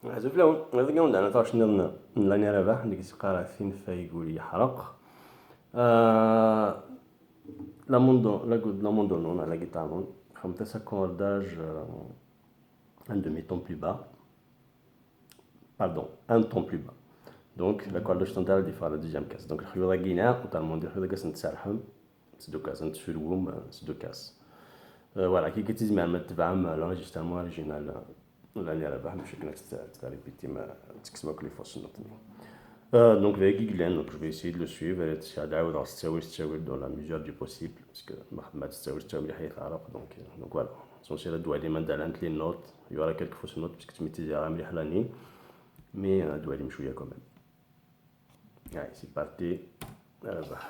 حسب لون هذا كون أنا طاش نظن لاني ربح اللي كيسقى ثين يقول يحرق. La mondo non la guitare non comme ça cordage un demi-ton plus bas, pardon un ton plus bas. Donc la corde standard دي فار deuxième casse. Donc الخيوط غينا وطالما ندير خيوط كاس نتسرحم سدو كاس نتفلوم سدو كاس. Voilà كي كتزمع ما تبعم l'enregistrement original là اللي ربح باش كنا تريبيتي ما تكسبوا كل فوس نوتني. Donc avec Guylaine, donc je vais essayer de le suivre et essayer de dans la mesure du possible parce que donc voilà essentiel doit aller mandalent les notes il y aura quelques fausses notes parce que tu mettais à مليح لاني mais doit aller مشويه quand même. Allez c'est parti. ربح.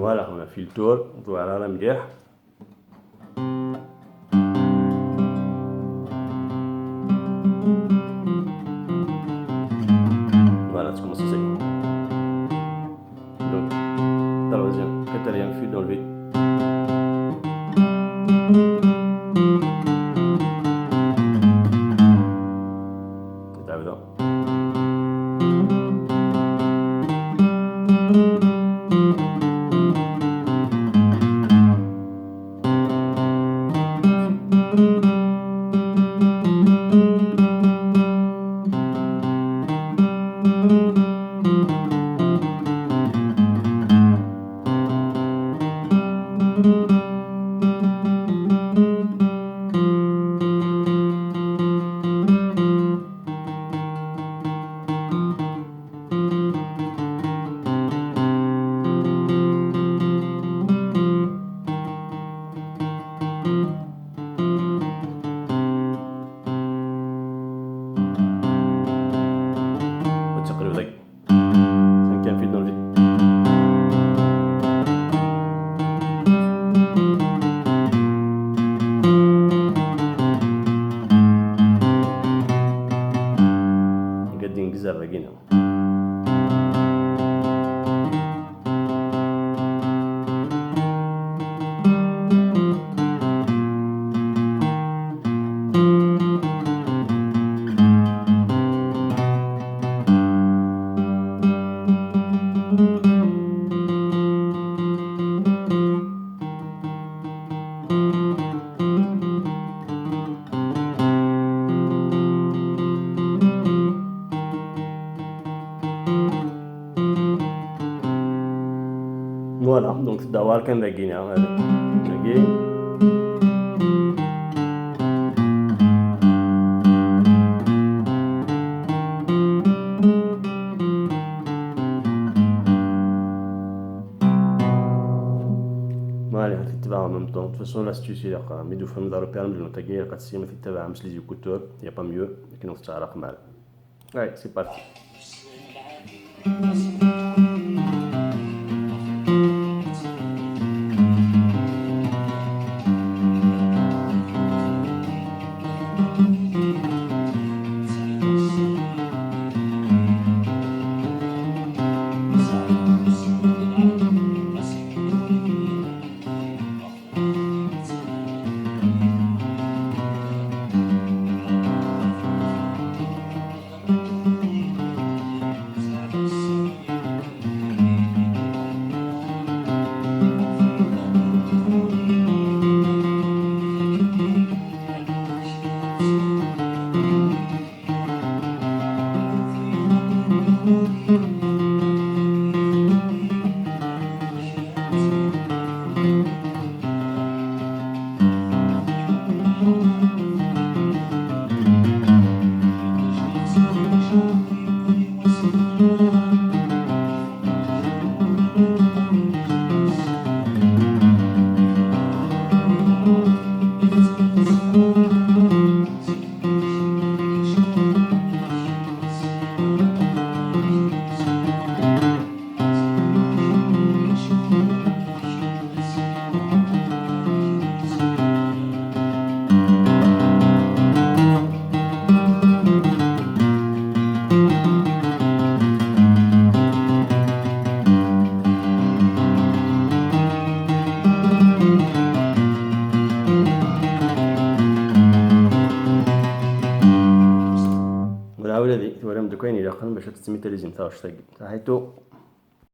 Voilà, on a fait le tour, voilà la مليح. Voilà, tu commences à essayer. Donc, troisième, quatrième fil d'enlever. C'est évident. Cinquième fil d'enlever. قاعدين نقزر لقينا. Voilà, donc دوار كان لقينا هذا لقي. Voilà, تتبع en même temps. De toute façon l'astuce il y a ميدو فهم دارو بيرم لو تاقي قد سيما تتبع مش لي زيكوتور il y a pas mieux لكن نستعرق mal. Allez, c'est parti. ولدي ورم دكوين إلى قلم باش تسمي تلزم ثاش تاجي حيث